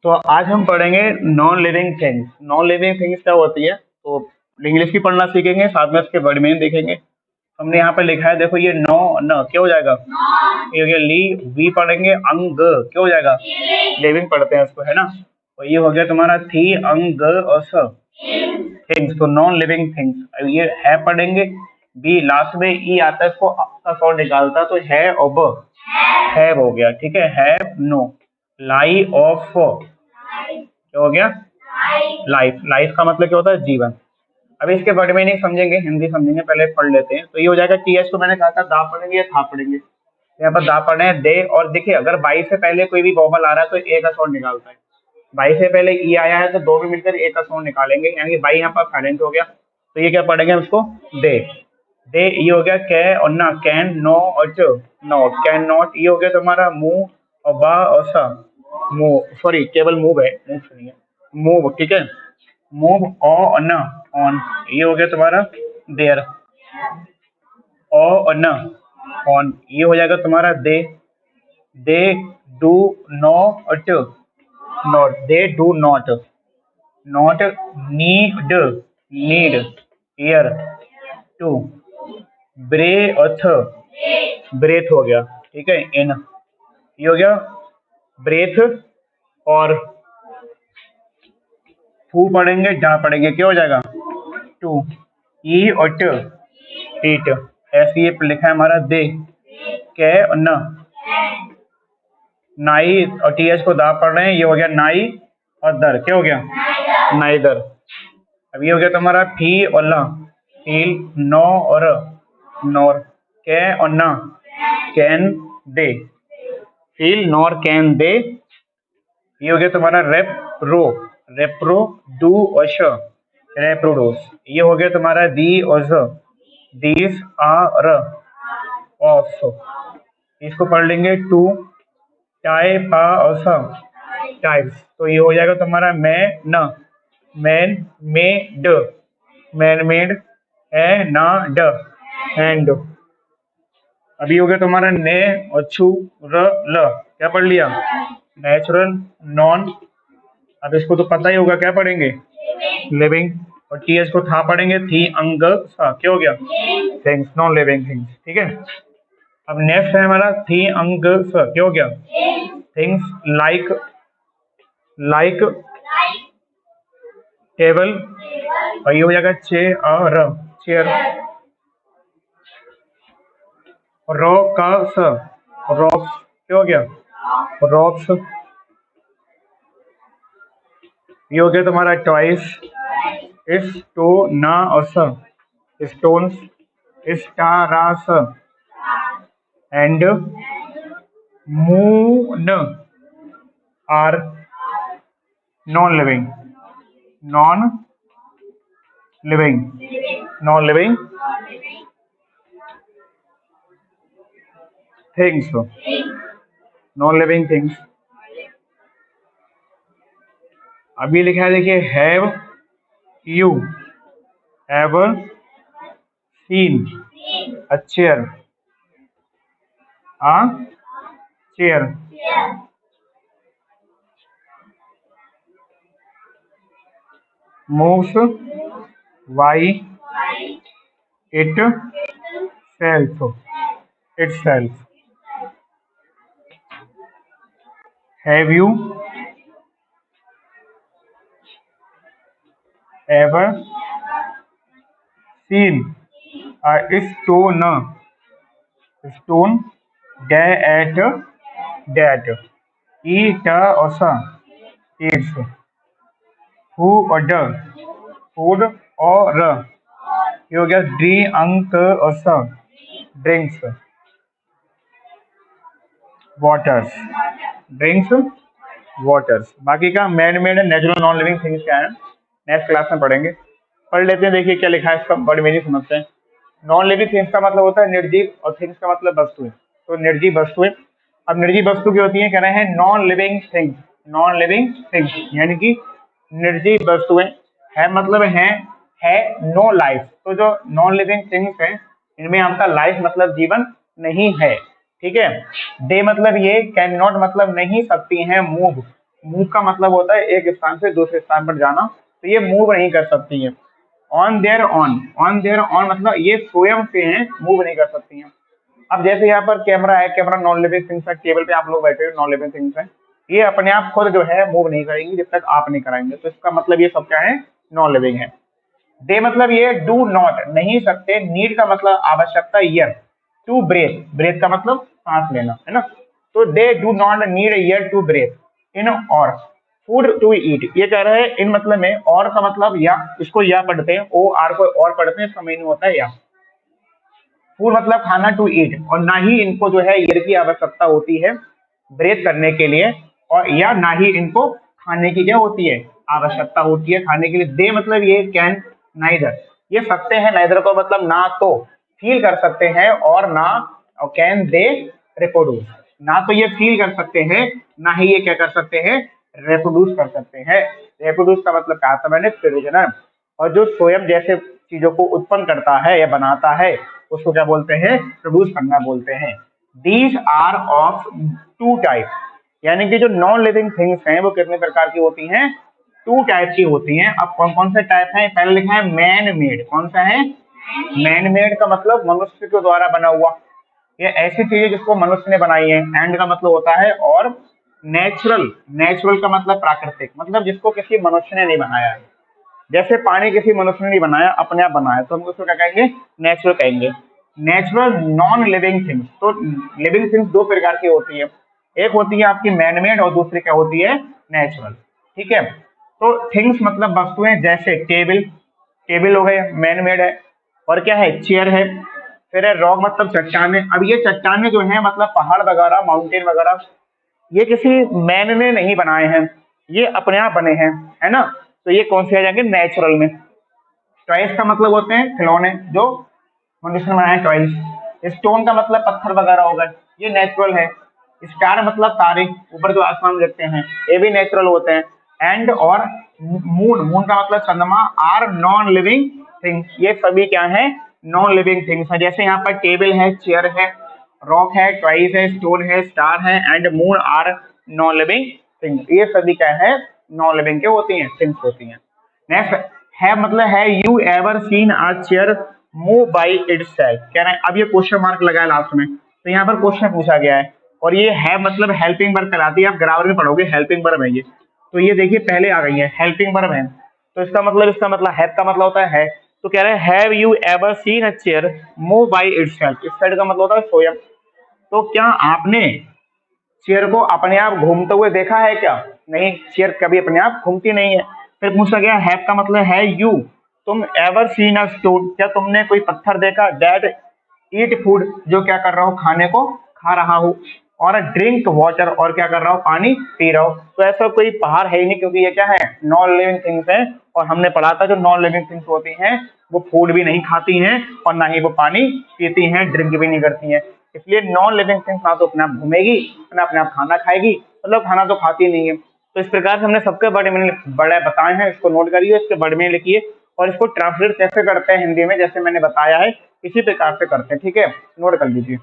तो आज हम पढ़ेंगे non living things. Non living things क्या होती है, तो इंग्लिश भी पढ़ना सीखेंगे, साथ में इसके वर्ड में देखेंगे। हमने यहाँ पे लिखा है, देखो ये नो न क्या हो जाएगा, ये हो गया ली। वी पढ़ेंगे अंग, क्या हो जाएगा, लिविंग पढ़ते हैं उसको, है ना। तो ये हो गया तुम्हारा थी अंग अस थिंग्स, तो नॉन लिविंग थिंग्स। अब ये है पढ़ेंगे, बी लास्ट में ई आता है, इसको आपका साउंड निकालता है, तो है अब हैव हो गया, ठीक है। हैव नो, लाई ऑफ क्या हो गया, लाइफ। लाइफ का मतलब क्या होता है, जीवन। अभी इसके वर्ड में नहीं समझेंगे, हिंदी समझेंगे, पहले पढ़ लेते हैं। तो ये हो जाएगा टी एस को मैंने कहा था दा पढ़ेंगे या था पढ़ेंगे, यहाँ पर दा पढ़े हैं दे। और देखिए अगर बाई से पहले कोई भी वोवल आ रहा है तो ए का साउंड निकालता है। बाई से पहले ई आया है तो दो में मिलकर ए का साउंड निकालेंगे, यानी कि बाई यहाँ पर साइलेंट हो गया। तो ये क्या पढ़ेंगे हम इसको, दे। दे ये हो गया कै और ना, कैन नो और नॉट, कैन नॉट। ये हो गया तुम्हारा मूव और बा और सा, मूव, सॉरी केवल मूव है, मूव नहीं है, मूव, ठीक है। मूव और न ऑन, ये हो गया तुम्हारा देयर। और न ऑन, ये हो जाएगा तुम्हारा they. They do not, not, they do not, not need, need air to. Breathe, breathe हो गया, ठीक है, इन। ये हो गया ब्रेथ। और फू पढ़ेंगे, जहाँ पढ़ेंगे क्या हो जाएगा, टू। ई और ट, ईट। ऐसे ये लिखा है हमारा दे। कै और न, नाई और टी एच को दा पढ़ रहे हैं, ये हो गया नाई। और दर क्या हो गया, नाइदर। अब ये हो गया तुम्हारा फी और ल, फील। नो और नोर, कै और न, can they, feel nor can they. ये हो गया तुम्हारा रेप्रो, रेप्रो डू और श, रेप्रोडोस। ये हो गया तुम्हारा दी और ज, दीज आर ऑफ। इसको पढ़ लेंगे टू। टाई पा और सा, टाइप्स। तो ये हो जाएगा तुम्हारा मैं न, मैन मेड, मैन मेड। है ना ड, हैंड। अभी हो गया तुम्हारा ने और छू र ल, क्या पढ़ लिया, नेचुरल। नॉन, अब इसको तो पता ही होगा, क्या पढ़ेंगे, लिविंग। और टी एस को था पढ़ेंगे, थी अंग सा, क्या हो गया, थिंग्स, नॉन लिविंग थिंग्स, ठीक है। अब नेक्स्ट है हमारा थी अंग स, क्या हो गया, थिंग्स। Like, like table. और ये हो जाएगा चेयर, चेयर। रो का स, रॉक्स, क्या हो गया, रॉक्स। ये हो गया तुम्हारा टॉइस। इस टो ना और स, stones. Stars and moon are non living, non living, non living things, non living things. अभी लिखा है देखिए, have you ever seen a chair, a chair। moves why it self, itself। have you ever seen a stone at that, eat or eats। who or the, food or ये हो गया drink और drinks, waters, drinks, waters. बाकी का man made natural non living things क्या है, next class में पढ़ेंगे। पढ़ लेते हैं, देखिए क्या लिखा है, इसका बड़ी मीनिंग समझते हैं। नॉन लिविंग थिंग्स का मतलब होता है निर्जीव, और थिंग्स का मतलब वस्तुएं। तो निर्जीव वस्तुएं, अब निर्जीव वस्तु की होती है, कह रहे हैं non living things, non living things यानी कि निर्जीव वस्तुएं। है मतलब है नो लाइफ। तो जो नॉन लिविंग थिंग्स हैं इनमें आपका लाइफ मतलब जीवन नहीं है, ठीक है। दे मतलब ये, कैन नॉट मतलब नहीं सकती हैं मूव, मूव का मतलब होता है एक स्थान से दूसरे स्थान पर जाना, तो ये मूव नहीं कर सकती है। ऑन देयर ऑन मतलब ये स्वयं से हैं, मूव नहीं कर सकती हैं। अब जैसे यहाँ पर कैमरा है, कैमरा नॉन लिविंग थिंग्स है, टेबल पे आप लोग बैठे हो नॉन लिविंग थिंग्स है, ये अपने आप खुद जो है मूव नहीं करेंगी जब तक आप नहीं कराएंगे, तो इसका मतलब ये सब क्या है, नॉन लिविंग है। दे मतलब ये डू नॉट नहीं सकते, नीड का मतलब आवश्यकता, ईयर टू ब्रेथ, ब्रेथ का मतलब सांस लेना है ना, तो they do not need air to breathe in और फूड टू ईट, ये कह रहे हैं इन मतलब में, और का मतलब या, इसको या पढ़ते हैं, ओ आर को और पढ़ते हैं, इसका मीनिंग होता है या। फूड मतलब खाना, टू ईट, और ना ही इनको जो है ईयर की आवश्यकता होती है ब्रेथ करने के लिए, और या ना ही इनको खाने की क्या होती है, आवश्यकता होती है खाने के लिए। दे मतलब ये कैन नाइदर, ये सकते हैं, नाइदर को मतलब ना तो फील कर सकते हैं और ना, और कैन दे रिप्रोड्यूस, ना तो ये फील कर सकते हैं, ना ही ये क्या कर सकते हैं, रिप्रोड्यूस कर सकते हैं। रिप्रोड्यूस का मतलब कहा था मैंने, प्रोड्यूजर, और जो स्वयं जैसे चीजों को उत्पन्न करता है या बनाता है उसको क्या बोलते हैं, प्रोड्यूस करना बोलते हैं। These are of two type, यानी कि जो नॉन लिविंग थिंग्स हैं वो कितने प्रकार की होती हैं, टू टाइप की होती हैं। अब कौन कौन से टाइप हैं, पहले लिखा है मैन मेड, कौन सा है, मैन मेड का मतलब मनुष्य के द्वारा बना हुआ, ये ऐसी चीजें जिसको मनुष्य ने बनाई है। एंड का मतलब होता है और, नेचुरल, नेचुरल का मतलब प्राकृतिक, मतलब जिसको किसी मनुष्य ने नहीं बनाया है, जैसे पानी किसी मनुष्य ने नहीं बनाया, अपने आप बनाया, तो हम उसको क्या कहेंगे, नेचुरल कहेंगे। नेचुरल नॉन लिविंग थिंग्स, तो लिविंग थिंग्स दो प्रकार की होती है, एक होती है आपकी मैनमेड और दूसरी क्या होती है, नेचुरल। ठीक है, तो थिंग्स मतलब वस्तुएं, जैसे टेबल, टेबल हो गए मैन मेड है, और क्या है, चेयर है, फिर है रॉक मतलब चट्टाने। अब ये चट्टाने जो है मतलब पहाड़ वगैरह, माउंटेन वगैरह, ये किसी मैन ने नहीं बनाए हैं, ये अपने आप बने हैं, है ना, तो ये कौन से आ जाएंगे, नेचुरल में। टॉयज का मतलब होते हैं खिलौने, जो मनुष्य ने बनाए टॉयज। स्टोन का मतलब पत्थर वगैरह हो गए, ये नेचुरल है। स्टार मतलब तारे, ऊपर जो आसमान में देखते हैं, ये भी नेचुरल होते हैं। एंड और मून, मून का मतलब चंद्रमा, आर नॉन लिविंग थिंग्स, ये सभी क्या है, नॉन लिविंग थिंग्स है। जैसे यहाँ पर टेबल है, चेयर है, रॉक है, टॉयज है, स्टोन है, स्टार है, and moon are non living things, ये सभी क्या है, नॉन लिविंग के होती हैं, थिंग्स होती हैं। नेक्स्ट है मतलब है, you ever seen a chair move by itself, कह रहे हैं, अब ये क्वेश्चन मार्क लगा है लास्ट में, तो यहाँ पर क्वेश्चन पूछा गया है, और ये है मतलब हेल्पिंग वर्ब कहलाती है, आप ग्रामर में पढ़ोगे हेल्पिंग वर्ब है ये, तो ये देखिए पहले आ गई है हेल्पिंग वर्ब है, तो इसका मतलब हैव का मतलब होता है, तो कह रहे हैं have you ever seen a chair move by itself, इस साइड का मतलब होता है स्वयं, तो क्या आपने चेयर को अपने आप घूमते हुए देखा है क्या, नहीं, चेयर कभी अपने आप घूमती नहीं है। फिर पूछा गया हैव का मतलब है यू, तुम एवर सीन अ स्टोन, क्या तुमने कोई पत्थर देखा, दैट ईट फूड, जो क्या कर रहा हो, खाने को खा रहा हो, और ड्रिंक वाटर, और क्या कर रहा हो, पानी पी रहा हो, तो ऐसा कोई पहाड़ है ही नहीं, क्योंकि ये क्या है, नॉन लिविंग थिंग्स है, और हमने पढ़ा था जो नॉन लिविंग थिंग्स होती हैं वो फूड भी नहीं खाती हैं और ना ही वो पानी पीती हैं, ड्रिंक भी नहीं करती हैं, इसलिए नॉन लिविंग थिंग्स ना तो अपने आप घूमेगी, ना अपने आप खाना खाएगी, मतलब खाना तो खाती नहीं है। तो इस प्रकार से हमने सबके बड़े में बड़े बताए हैं, इसको नोट करिए, इसके बड़े में लिखिए, और इसको ट्रांसलेट कैसे करते हैं हिंदी में, जैसे मैंने बताया है इसी प्रकार से करते हैं, ठीक है, नोट कर लीजिए।